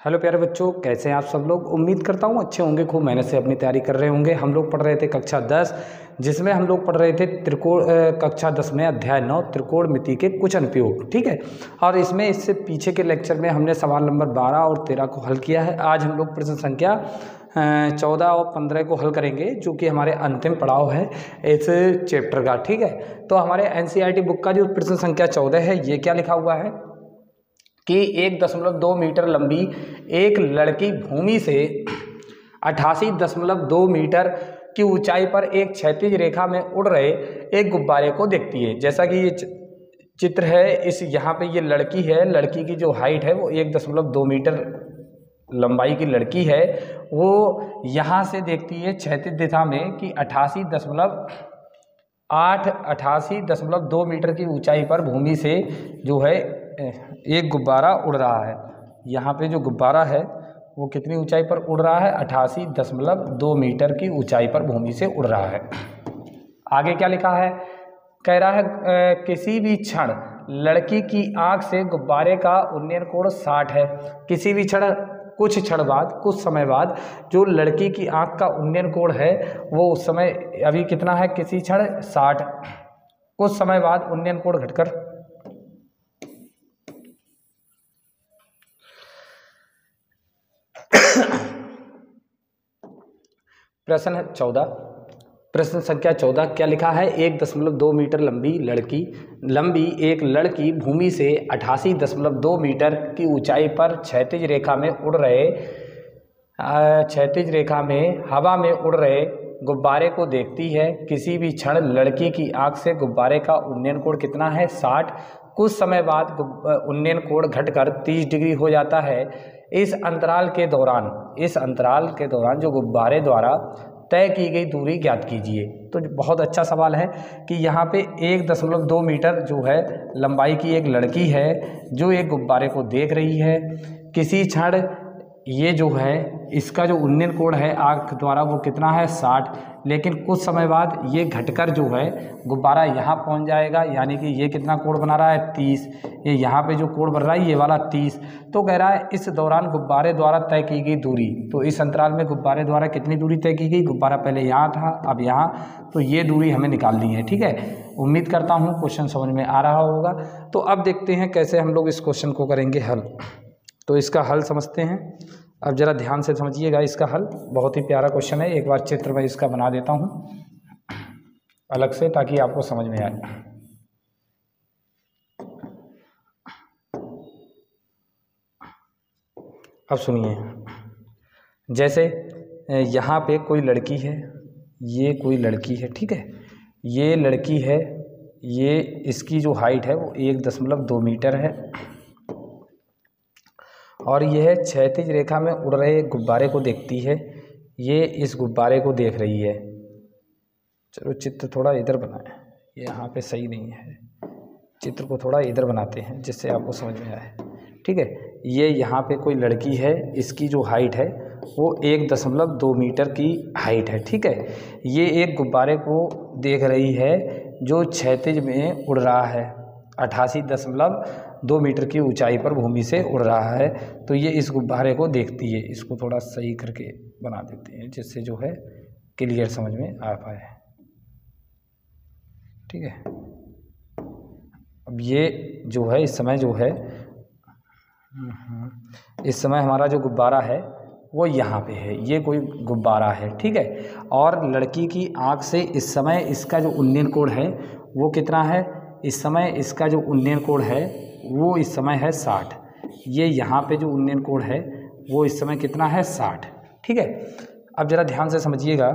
Hello प्यारे बच्चों, कैसे हैं आप सब लोग। उम्मीद करता हूँ अच्छे होंगे, खूब मेहनत से अपनी तैयारी कर रहे होंगे। हम लोग पढ़ रहे थे कक्षा 10, जिसमें हम लोग पढ़ रहे थे कक्षा 10 में अध्याय 9 त्रिकोणमिति के कुछ अनुप्रयोग। ठीक है, और इसमें इससे पीछे के लेक्चर में हमने सवाल नंबर 12 और 13 को हल किया है। आज हम लोग प्रश्न संख्या 14 और 15 को हल करेंगे, जो कि हमारे अंतिम पड़ाव है इस चैप्टर का। ठीक है, तो हमारे NCERT बुक का जो प्रश्न संख्या 14 है, ये क्या लिखा हुआ है कि 1.2 मीटर लंबी एक लड़की भूमि से 88.2 मीटर की ऊंचाई पर एक क्षैतिज रेखा में उड़ रहे एक गुब्बारे को देखती है। जैसा कि ये चित्र है, इस यहाँ पे ये लड़की है, लड़की की जो हाइट है वो 1.2 मीटर लंबाई की लड़की है। वो यहाँ से देखती है क्षैतिज दिशा में कि 88.2 मीटर की ऊंचाई पर भूमि से जो है एक गुब्बारा उड़ रहा है। यहाँ पे जो गुब्बारा है वो कितनी ऊंचाई पर उड़ रहा है? 88.2 मीटर की ऊंचाई पर भूमि से उड़ रहा है। आगे क्या लिखा है? कह रहा है किसी भी क्षण लड़की की आंख से गुब्बारे का उन्नयन कोण 60 है। किसी भी क्षण, कुछ क्षण बाद, कुछ समय बाद जो लड़की की आंख का उन्नयन कोण है वो उस समय अभी कितना है? किसी क्षण 60, कुछ समय बाद उन्नयन कोण घटकर प्रश्न संख्या 14 क्या लिखा है? 1.2 मीटर लंबी एक लड़की भूमि से 88.2 मीटर की ऊंचाई पर क्षैतिज रेखा में हवा में उड़ रहे गुब्बारे को देखती है। किसी भी क्षण लड़की की आंख से गुब्बारे का उन्नयन कोण कितना है? 60। कुछ समय बाद उन्नयन कोण घटकर 30 डिग्री हो जाता है। इस अंतराल के दौरान जो गुब्बारे द्वारा तय की गई दूरी ज्ञात कीजिए। तो बहुत अच्छा सवाल है कि यहाँ पे 1.2 मीटर जो है लंबाई की एक लड़की है जो एक गुब्बारे को देख रही है। किसी क्षण ये जो है इसका जो उन्नयन कोण है आंख द्वारा वो कितना है? 60। लेकिन कुछ समय बाद ये घटकर जो है गुब्बारा यहाँ पहुँच जाएगा, यानी कि ये कितना कोण बना रहा है? 30। ये यहाँ पे जो कोण बन रहा है ये वाला 30। तो कह रहा है इस दौरान गुब्बारे द्वारा तय की गई दूरी, तो इस अंतराल में गुब्बारे द्वारा कितनी दूरी तय की गई? गुब्बारा पहले यहाँ था, अब यहाँ, तो ये दूरी हमें निकालनी है। ठीक है, उम्मीद करता हूँ क्वेश्चन समझ में आ रहा होगा। तो अब देखते हैं कैसे हम लोग इस क्वेश्चन को करेंगे हल। तो इसका हल समझते हैं। अब ज़रा ध्यान से समझिएगा इसका हल। बहुत ही प्यारा क्वेश्चन है। एक बार चित्र में इसका बना देता हूँ अलग से, ताकि आपको समझ में आए। अब सुनिए, जैसे यहाँ पे कोई लड़की है, ये कोई लड़की है। ठीक है, ये लड़की है, ये इसकी जो हाइट है वो 1.2 मीटर है और यह क्षैतिज रेखा में उड़ रहे गुब्बारे को देखती है। ये इस गुब्बारे को देख रही है। चलो चित्र थोड़ा इधर बनाएं, ये यहाँ पे सही नहीं है। चित्र को थोड़ा इधर बनाते हैं जिससे आपको समझ में आए। ठीक है, ये यहाँ पे कोई लड़की है, इसकी जो हाइट है वो 1.2 मीटर की हाइट है। ठीक है, ये एक गुब्बारे को देख रही है जो क्षैतिज में उड़ रहा है, 88.2 मीटर की ऊंचाई पर भूमि से उड़ रहा है। तो ये इस गुब्बारे को देखती है। इसको थोड़ा सही करके बना देते हैं जिससे जो है क्लियर समझ में आ पाए। ठीक है, अब ये जो है इस समय हमारा जो गुब्बारा है वो यहाँ पे है, ये कोई गुब्बारा है। ठीक है, और लड़की की आँख से इस समय इसका जो उन्नयन कोण है वो कितना है? इस समय इसका जो उन्नयन कोण है वो इस समय है 60। ये यहाँ पे जो उन्नयन कोण है वो इस समय कितना है? 60। ठीक है, अब ज़रा ध्यान से समझिएगा।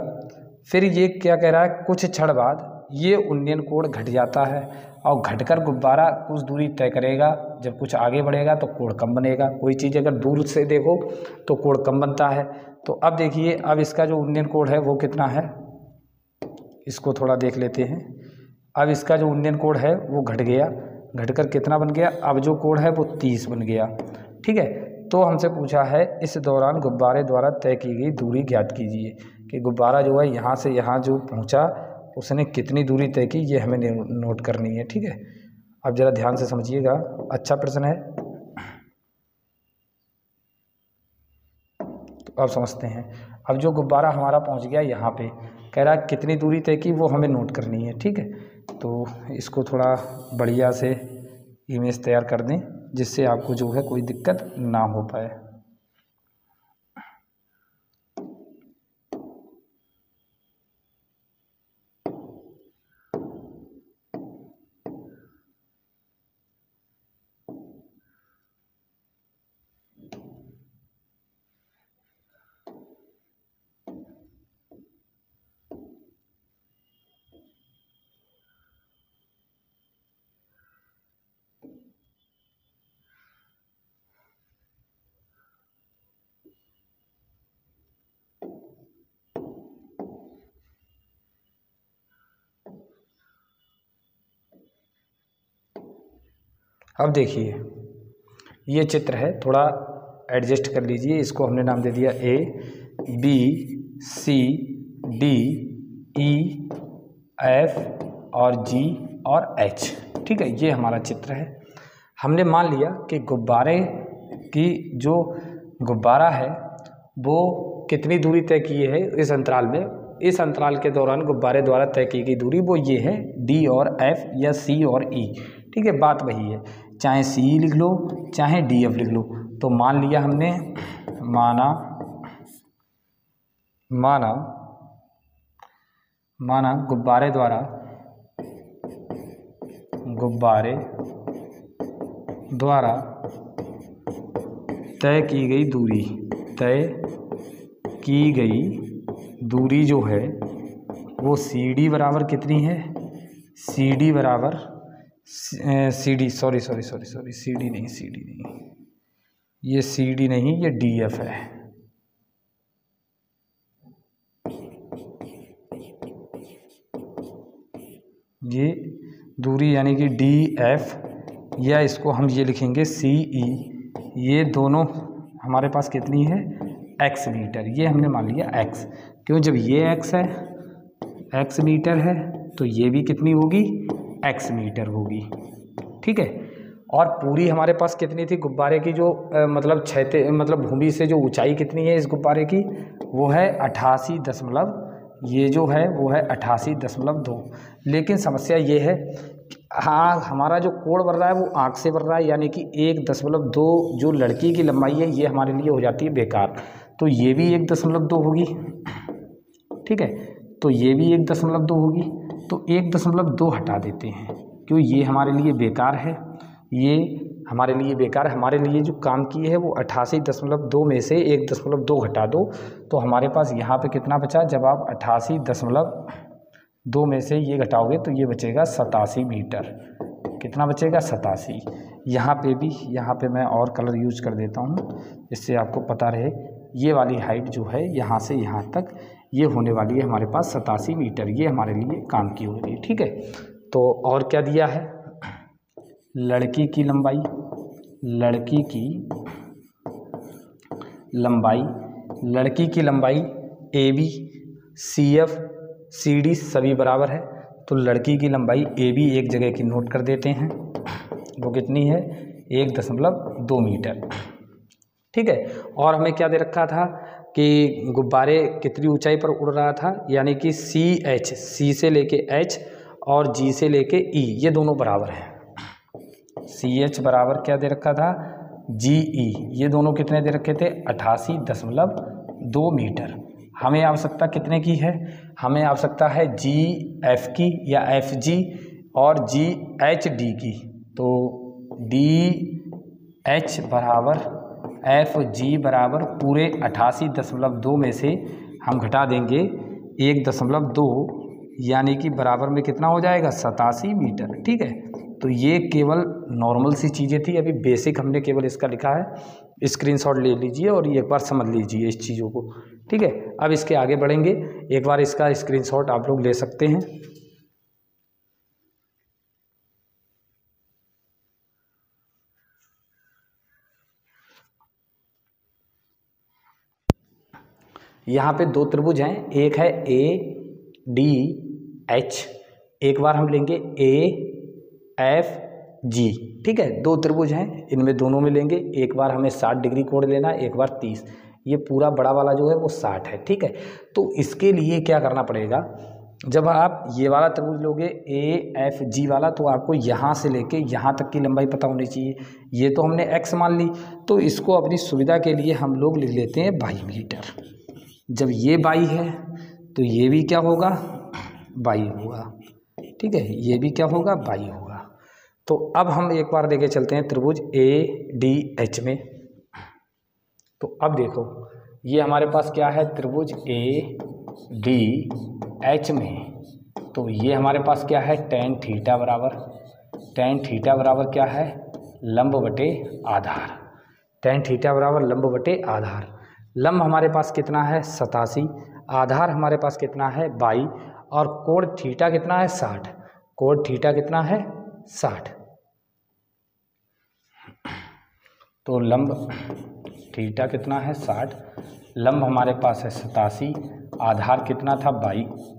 फिर ये क्या कह रहा है? कुछ क्षण बाद ये उन्नयन कोण घट जाता है और घटकर गुब्बारा कुछ दूरी तय करेगा। जब कुछ आगे बढ़ेगा तो कोण कम बनेगा। कोई चीज़ अगर दूर से देखो तो कोण कम बनता है। तो अब देखिए, अब इसका जो उन्नयन कोण है वो कितना है? इसको थोड़ा देख लेते हैं। अब इसका जो उन्नयन कोण है वो घट गया, घटकर कितना बन गया? अब जो कोण है वो 30 बन गया। ठीक है, तो हमसे पूछा है इस दौरान गुब्बारे द्वारा तय की गई दूरी ज्ञात कीजिए, कि गुब्बारा जो है यहाँ से यहाँ जो पहुँचा उसने कितनी दूरी तय की, ये हमें नोट करनी है। ठीक है, अब ज़रा ध्यान से समझिएगा, अच्छा प्रश्न है। अब समझते हैं। अब जो गुब्बारा हमारा पहुंच गया यहाँ पे, कह रहा है कितनी दूरी तय की वो हमें नोट करनी है। ठीक है, तो इसको थोड़ा बढ़िया से इमेज तैयार कर दें जिससे आपको जो है कोई दिक्कत ना हो पाए। अब देखिए ये चित्र है, थोड़ा एडजस्ट कर लीजिए। इसको हमने नाम दे दिया A, B, C, D, E, F और G और H। ठीक है, ये हमारा चित्र है। हमने मान लिया कि गुब्बारे की जो गुब्बारा है वो कितनी दूरी तय की है इस अंतराल में। इस अंतराल के दौरान गुब्बारे द्वारा तय की गई दूरी वो ये है D और F या C और E। ठीक है, बात वही है, चाहे C लिख लो चाहे DF लिख लो। तो मान लिया हमने, माना गुब्बारे द्वारा तय की गई दूरी जो है वो CD बराबर कितनी है, CD बराबर CD नहीं, ये DF है। ये दूरी यानी कि DF, या इसको हम ये लिखेंगे CE। ये दोनों हमारे पास कितनी है, X मीटर। ये हमने मान लिया X, क्यों, जब ये X है, X मीटर है, तो ये भी कितनी होगी, X मीटर होगी। ठीक है, और पूरी हमारे पास कितनी थी गुब्बारे की, जो मतलब भूमि से जो ऊंचाई कितनी है इस गुब्बारे की, वो है 88 ये जो है वो है 88.2। लेकिन समस्या ये है, हाँ, हमारा जो कोण बढ़ रहा है वो आँख से बढ़ रहा है, यानी कि 1.2 जो लड़की की लंबाई है ये हमारे लिए हो जाती है बेकार। तो ये भी 1.2 होगी। ठीक है, तो ये भी 1.2 होगी, तो 1.2 हटा देते हैं, क्यों, ये हमारे लिए बेकार है, ये हमारे लिए बेकार है। हमारे लिए जो काम की है वो 88.2 में से 1.2 घटा दो, तो हमारे पास यहाँ पे कितना बचा, जब आप 88.2 में से ये घटाओगे तो ये बचेगा 87 मीटर। कितना बचेगा, 87। यहाँ पे मैं और कलर यूज कर देता हूँ जिससे आपको पता रहे। ये वाली हाइट जो है यहाँ से यहाँ तक ये होने वाली है हमारे पास 87 मीटर। ये हमारे लिए काम की होगी। ठीक है, तो और क्या दिया है, लड़की की लंबाई AB, CF, CD सभी बराबर है, तो लड़की की लंबाई AB एक जगह की नोट कर देते हैं, वो कितनी है, 1.2 मीटर। ठीक है, और हमें क्या दे रखा था कि गुब्बारे कितनी ऊंचाई पर उड़ रहा था, यानी कि CH, C से लेके H और G से लेके E ये दोनों बराबर हैं। CH बराबर क्या दे रखा था, GE, ये दोनों कितने दे रखे थे, 88.2 मीटर। हमें आवश्यकता कितने की है, हमें आवश्यकता है GF की या FG और GHD की। तो DH बराबर FG बराबर पूरे 88.2 में से हम घटा देंगे 1.2, यानी कि बराबर में कितना हो जाएगा, 87 मीटर। ठीक है, तो ये केवल नॉर्मल सी चीज़ें थी, अभी बेसिक हमने केवल इसका लिखा है। स्क्रीनशॉट ले लीजिए और एक बार समझ लीजिए इस चीज़ों को। ठीक है, अब इसके आगे बढ़ेंगे, एक बार इसका स्क्रीनशॉट आप लोग ले सकते हैं। यहाँ पे दो त्रिभुज हैं, एक है ADH, एक बार हम लेंगे AFG। ठीक है, दो त्रिभुज हैं, इनमें दोनों में लेंगे, एक बार हमें 60 डिग्री कोण लेना है, एक बार 30। ये पूरा बड़ा वाला जो है वो 60 है, ठीक है। तो इसके लिए क्या करना पड़ेगा, जब आप ये वाला त्रिभुज लोगे AFG वाला, तो आपको यहाँ से लेके यहाँ तक की लंबाई पता होनी चाहिए। ये तो हमने x मान ली, तो इसको अपनी सुविधा के लिए हम लोग लिख लेते हैं 22 मीटर। जब ये 22 है तो ये भी क्या होगा, 22 होगा, ठीक है। ये भी क्या होगा, 22 होगा। तो अब हम एक बार देखे चलते हैं त्रिभुज ADH में। तो अब देखो ये हमारे पास क्या है, त्रिभुज ADH में, तो ये हमारे पास क्या है, tan थीटा बराबर क्या है, लंब बटे आधार। tan थीटा बराबर लंब बटे आधार। लंब हमारे पास कितना है, 87, आधार हमारे पास कितना है, 22, और कोण थीटा कितना है, 60। कोण थीटा कितना है, 60। तो लंब थीटा कितना है, 60। लंब हमारे पास है 87, आधार कितना था, 22।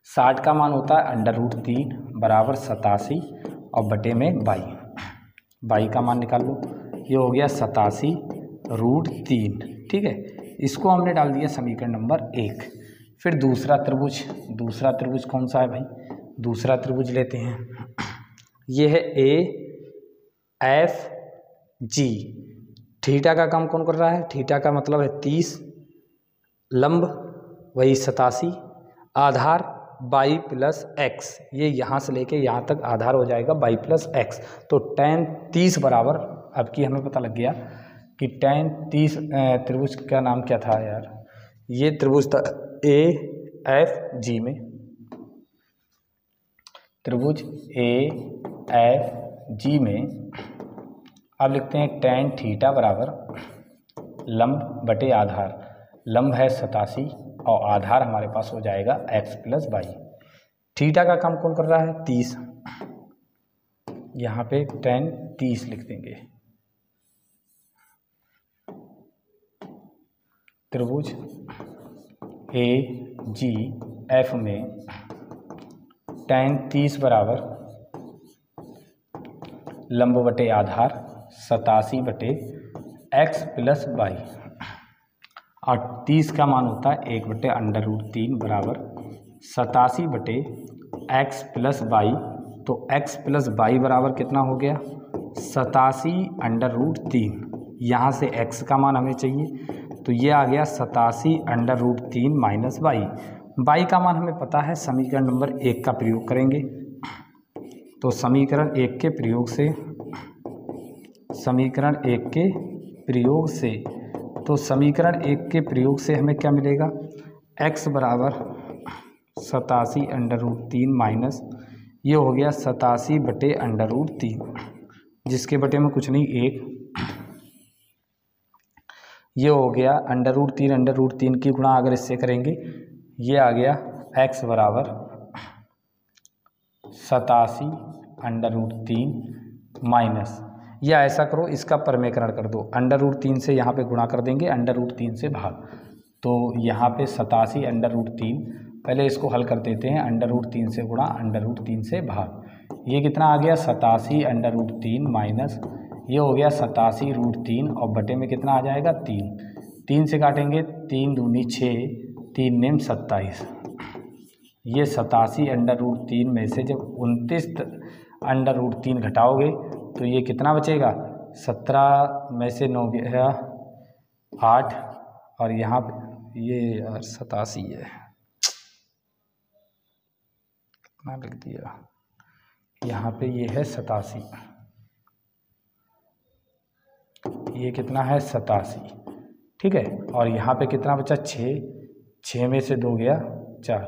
60 का मान होता है √3 बराबर 87 और बटे में 22 का मान निकाल लो। ये हो गया 87√3, ठीक है। इसको हमने डाल दिया समीकरण नंबर 1। फिर दूसरा त्रिभुज कौन सा है भाई, दूसरा त्रिभुज लेते हैं। ये है AFG। थीटा का काम कौन कर रहा है, थीटा का मतलब है 30, लंब वही 87, आधार 22 + x, ये यहाँ से लेके यहाँ तक आधार हो जाएगा 22 + x। तो tan 30 बराबर, अब की हमें पता लग गया कि tan 30, त्रिभुज का नाम क्या था यार, ये त्रिभुज था AFG में, त्रिभुज AFG में। अब लिखते हैं tan थीटा बराबर लंब बटे आधार। लंब है 87 और आधार हमारे पास हो जाएगा x + 22। थीटा का काम कौन कर रहा है, 30, यहाँ पे tan 30 लिख देंगे। त्रिभुज AGF में tan 30 बराबर लंब बटे आधार 87 बटे x + 22, और 30 का मान होता है 1/√3 बराबर 87 बटे x + 22। तो x + 22 बराबर कितना हो गया, 87√3। यहाँ से x का मान हमें चाहिए, तो ये आ गया 87√3 - 22। 22 का मान हमें पता है, समीकरण नंबर 1 का प्रयोग करेंगे। तो समीकरण 1 के प्रयोग से हमें क्या मिलेगा, x बराबर 87√3 माइनस ये हो गया 87/√3, जिसके बटे में कुछ नहीं 1, ये हो गया √3 की गुणा अगर इससे करेंगे, ये आ गया x बराबर 87√3 माइनस, या ऐसा करो इसका परमेकरण कर दो, √3 से यहाँ पे गुणा कर देंगे, √3 से भाग। तो यहाँ पे 87√3, पहले इसको हल कर देते हैं, √3 से गुणा √3 से भाग। ये कितना आ गया, 87√3 माइनस ये हो गया 87√3 और बटे में कितना आ जाएगा, 3 से काटेंगे, 3 दूनी 6, 3 नेम 27। ये 87√3 में से जब 29√3 घटाओगे तो ये कितना बचेगा, 17 में से 9 गया 8, और यहाँ पे ये यार 87 है, कितना लिख दिया, यहाँ पे ये है 87, ये कितना है 87, ठीक है। और यहाँ पे कितना बचा, 6 में से 2 गया 4,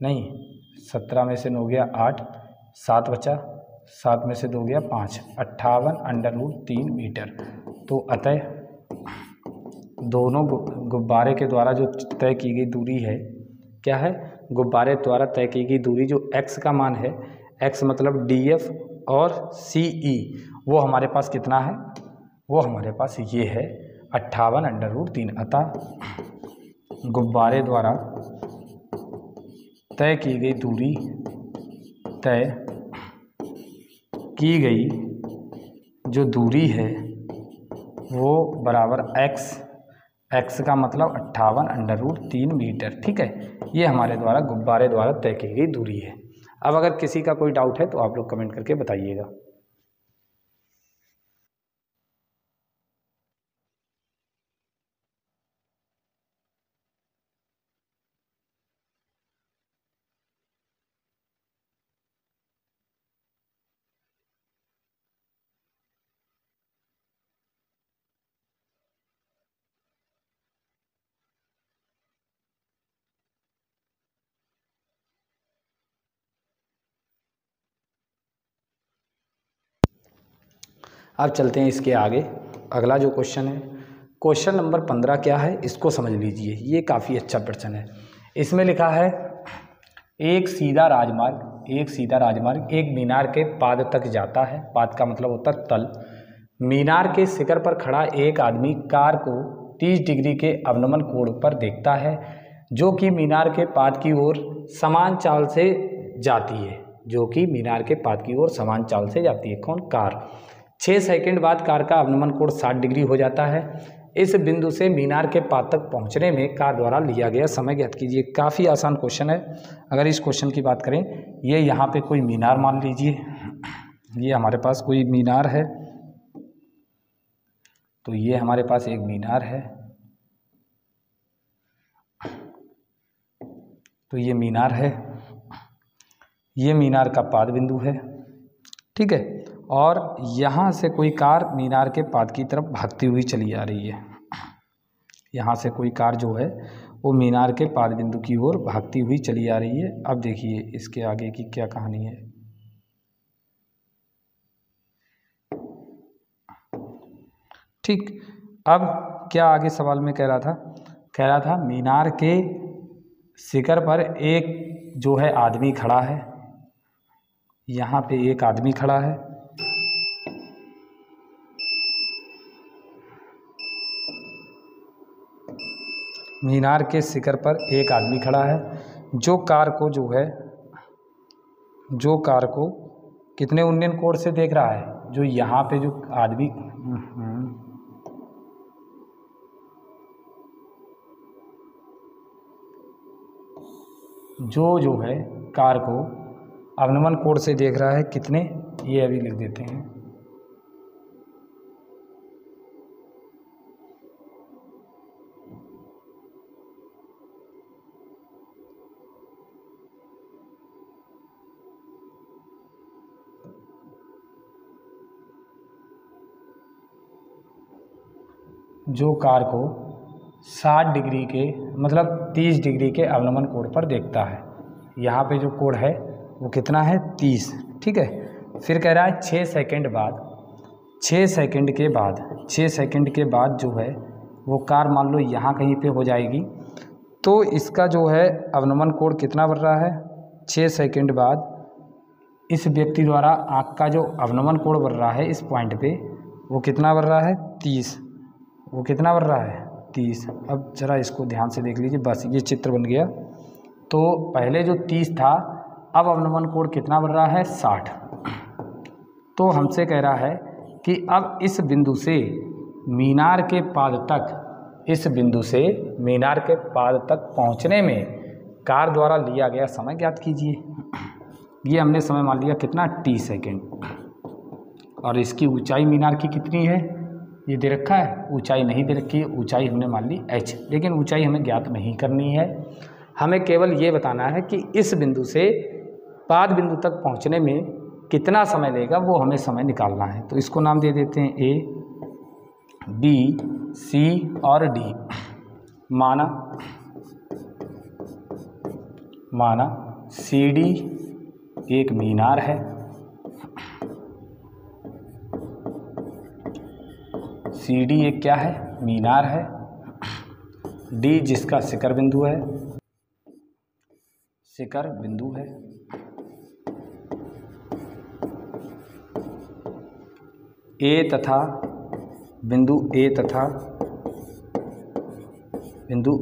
नहीं 17 में से 9 गया 8, 7 बचा, 7 में से 2 गया 5, 58√3 मीटर। तो अतः दोनों गुब्बारे के द्वारा जो तय की गई दूरी है, क्या है, गुब्बारे द्वारा तय की गई दूरी जो x का मान है, x मतलब DF और CE, वो हमारे पास कितना है, वो हमारे पास ये है 58√3। अतः गुब्बारे द्वारा तय की गई दूरी, तय की गई जो दूरी है वो बराबर एक्स का मतलब 58√3 मीटर। ठीक है, ये हमारे द्वारा गुब्बारे द्वारा तय की गई दूरी है। अब अगर किसी का कोई डाउट है तो आप लोग कमेंट करके बताइएगा। अब चलते हैं इसके आगे। अगला जो क्वेश्चन है, क्वेश्चन नंबर 15 क्या है इसको समझ लीजिए। ये काफ़ी अच्छा प्रश्न है। इसमें लिखा है एक सीधा राजमार्ग एक मीनार के पाद तक जाता है। पाद का मतलब होता है तल। मीनार के शिखर पर खड़ा एक आदमी कार को 30 डिग्री के अवनमन कोण पर देखता है, जो कि मीनार के पाद की ओर समान चाल से जाती है। कौन? कार। 6 सेकंड बाद कार का अवनमन कोण 60 डिग्री हो जाता है। इस बिंदु से मीनार के पाद तक पहुंचने में कार द्वारा लिया गया समय ज्ञात कीजिए। काफ़ी आसान क्वेश्चन है। अगर इस क्वेश्चन की बात करें, ये यहाँ पे कोई मीनार मान लीजिए, ये हमारे पास कोई मीनार है, तो ये हमारे पास एक मीनार है, तो ये मीनार है, ये मीनार का पाद बिंदु है। ठीक है, और यहाँ से कोई कार मीनार के पाद की तरफ भागती हुई चली आ रही है। यहाँ से कोई कार जो है वो मीनार के पाद बिंदु की ओर भागती हुई चली आ रही है। अब देखिए इसके आगे की क्या कहानी है। ठीक, अब क्या आगे सवाल में कह रहा था मीनार के शिखर पर एक जो है आदमी खड़ा है। यहाँ पे एक आदमी खड़ा है, मीनार के शिखर पर एक आदमी खड़ा है, जो कार को कितने उन्नयन कोण से देख रहा है। जो यहाँ पे जो आदमी जो है कार को अवनमन कोण से देख रहा है कितने, ये अभी लिख देते हैं। जो कार को 60 डिग्री के मतलब 30 डिग्री के अवनमन कोण पर देखता है। यहाँ पे जो कोण है वो कितना है? 30। ठीक है, फिर कह रहा है 6 सेकंड के बाद जो है वो कार मान लो यहाँ कहीं पे हो जाएगी, तो इसका जो है अवनमन कोण कितना बढ़ रहा है? 6 सेकंड बाद इस व्यक्ति द्वारा आँख का जो अवनमन कोण बढ़ रहा है इस पॉइंट पे, वो कितना बढ़ रहा है? 30। वो कितना बढ़ रहा है? 30। अब ज़रा इसको ध्यान से देख लीजिए, बस ये चित्र बन गया। तो पहले जो 30 था, अब अवनमन कोण कितना बढ़ रहा है? 60। तो हमसे कह रहा है कि अब इस बिंदु से मीनार के पाद तक पहुंचने में कार द्वारा लिया गया समय ज्ञात कीजिए। ये हमने समय मान लिया कितना? t second. और इसकी ऊंचाई मीनार की कितनी है ये दे रखा है, ऊंचाई नहीं दे रखी है। ऊंचाई हमने मान ली h, लेकिन ऊंचाई हमें ज्ञात नहीं करनी है। हमें केवल ये बताना है कि इस बिंदु से पाद बिंदु तक पहुंचने में कितना समय लेगा, वो हमें समय निकालना है। तो इसको नाम दे देते हैं A, B, C और D। माना CD एक मीनार है, CD एक क्या है? मीनार है। D जिसका शिखर बिंदु है, बिंदु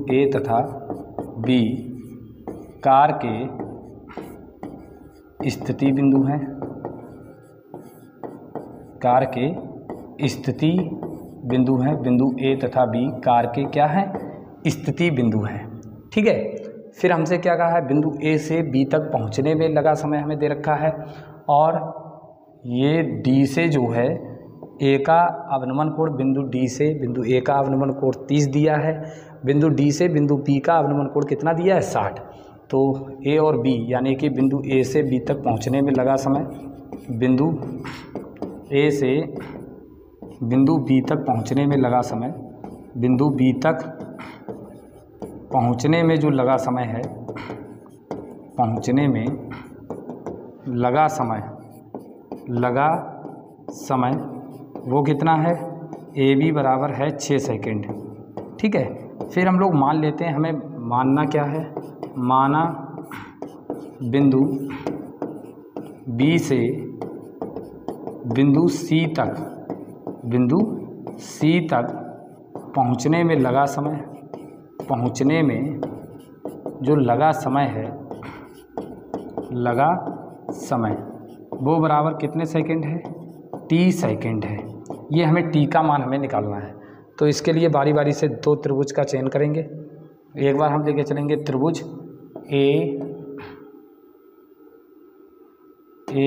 A तथा B कार के स्थिति बिंदु हैं, बिंदु हैं। बिंदु ए तथा बी कार के क्या हैं, स्थिति बिंदु हैं। ठीक है, फिर हमसे क्या कहा है, बिंदु ए से बी तक पहुंचने में लगा समय हमें दे रखा है, और ये डी से जो है ए का अवनमन कोण, बिंदु डी से बिंदु ए का अवनमन कोण 30 दिया है, बिंदु डी से बिंदु बी का अवनमन कोण कितना दिया है, 60। तो ए और बी यानी कि बिंदु ए से बी तक पहुंचने में लगा समय, बिंदु ए से बिंदु बी तक पहुंचने में लगा समय, बिंदु बी तक पहुंचने में जो लगा समय है, पहुंचने में लगा समय वो कितना है, ए बी बराबर है 6 सेकेंड। ठीक है, फिर हम लोग मान लेते हैं, हमें मानना क्या है, माना बिंदु बी से बिंदु सी तक पहुंचने में लगा समय, पहुंचने में जो लगा समय है, लगा समय वो बराबर कितने सेकंड है, टी सेकंड है। ये हमें टी का मान हमें निकालना है। तो इसके लिए बारी बारी से दो त्रिभुज का चयन करेंगे। एक बार हम लेके चलेंगे त्रिभुज ए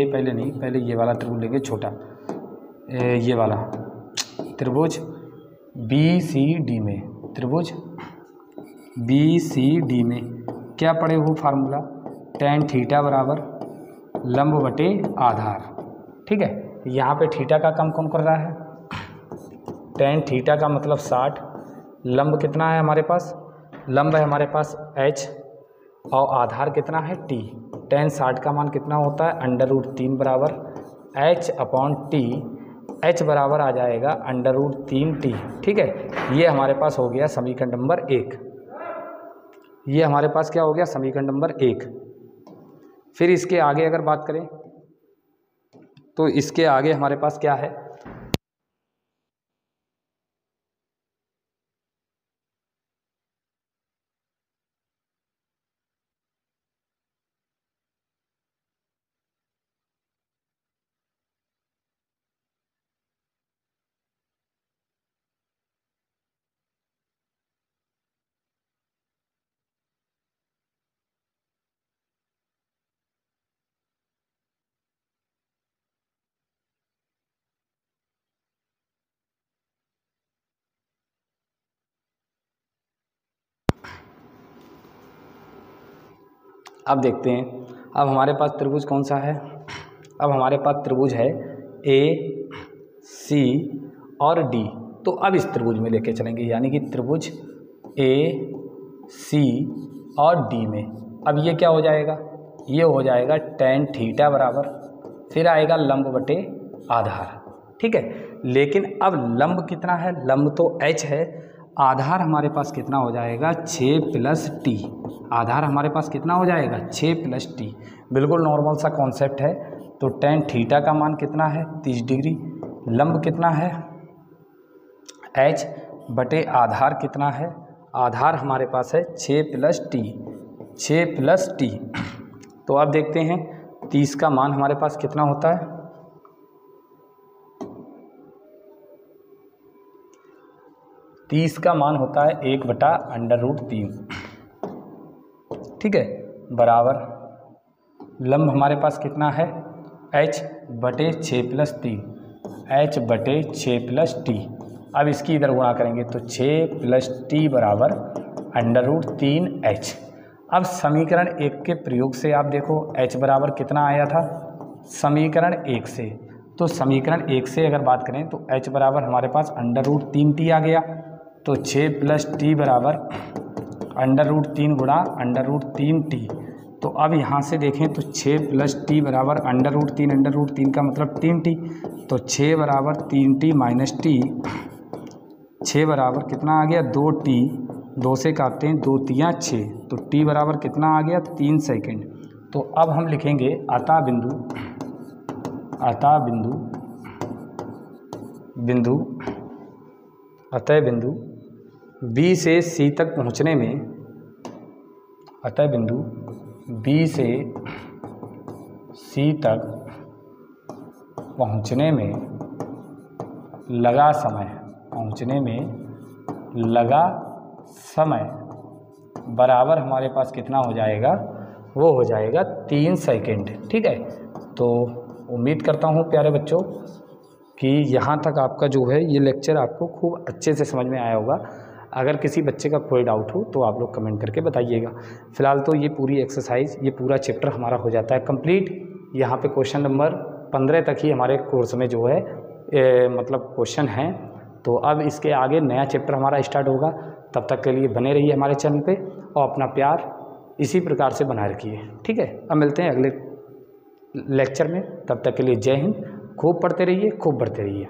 पहले नहीं, पहले ये वाला त्रिभुज लेंगे छोटा, ये वाला त्रिभुज बी सी डी में, त्रिभुज बी सी डी में क्या पढ़े हो फार्मूला, tan थीटा बराबर लंब बटे आधार। ठीक है, यहाँ पे थीटा का काम कौन कर रहा है, tan थीटा का मतलब 60, लंब कितना है हमारे पास, लंब है हमारे पास h और आधार कितना है t। tan 60 का मान कितना होता है, √3 बराबर h/t, h बराबर आ जाएगा √3t। ठीक है, ये हमारे पास हो गया समीकरण नंबर 1। ये हमारे पास क्या हो गया, समीकरण नंबर 1। फिर इसके आगे अगर बात करें तो इसके आगे हमारे पास क्या है, अब देखते हैं, अब हमारे पास त्रिभुज कौन सा है, अब हमारे पास त्रिभुज है ए सी और डी। तो अब इस त्रिभुज में लेके चलेंगे, यानी कि त्रिभुज ए सी और डी में। अब ये क्या हो जाएगा, ये हो जाएगा tan थीटा बराबर, फिर आएगा लंब बटे आधार। ठीक है, लेकिन अब लंब कितना है, लंब तो h है, आधार हमारे पास कितना हो जाएगा 6 + t, आधार हमारे पास कितना हो जाएगा 6 + t। बिल्कुल नॉर्मल सा कॉन्सेप्ट है। तो tan थीटा का मान कितना है 30 डिग्री, लंब कितना है h बटे आधार कितना है, आधार हमारे पास है 6 + t, 6 + t। तो अब देखते हैं 30 का मान हमारे पास कितना होता है, 30 का मान होता है 1/√3। ठीक है, बराबर लंब हमारे पास कितना है h बटे 6 + 3, h बटे 6 + t। अब इसकी इधर गुणा करेंगे तो 6 + t बराबर √3h। अब समीकरण 1 के प्रयोग से आप देखो h बराबर कितना आया था समीकरण 1 से, तो समीकरण 1 से अगर बात करें तो h बराबर हमारे पास √3t आ गया। तो 6 + t बराबर √3 गुणा √3t। तो अब यहाँ से देखें तो 6 + t बराबर √3 का मतलब 3t। तो 6 बराबर 3t - t, 6 बराबर कितना आ गया 2t, 2 से काटते हैं 2 तियाँ 6, तो t बराबर कितना आ गया 3 सेकेंड। तो अब हम लिखेंगे अतः बिंदु B से C तक पहुँचने में, अतः बिंदु B से C तक पहुँचने में लगा समय, पहुंचने में लगा समय बराबर हमारे पास कितना हो जाएगा, वो हो जाएगा 3 सेकंड। ठीक है, तो उम्मीद करता हूँ प्यारे बच्चों कि यहाँ तक आपका जो है ये लेक्चर आपको खूब अच्छे से समझ में आया होगा। अगर किसी बच्चे का कोई डाउट हो तो आप लोग कमेंट करके बताइएगा। फ़िलहाल तो ये पूरी एक्सरसाइज, ये पूरा चैप्टर हमारा हो जाता है कंप्लीट। यहाँ पे क्वेश्चन नंबर 15 तक ही हमारे कोर्स में जो है मतलब क्वेश्चन हैं। तो अब इसके आगे नया चैप्टर हमारा स्टार्ट होगा। तब तक के लिए बने रहिए हमारे चैनल पे और अपना प्यार इसी प्रकार से बनाए रखिए। ठीक है, अब मिलते हैं अगले लेक्चर में। तब तक के लिए जय हिंद। खूब पढ़ते रहिए, खूब बढ़ते रहिए।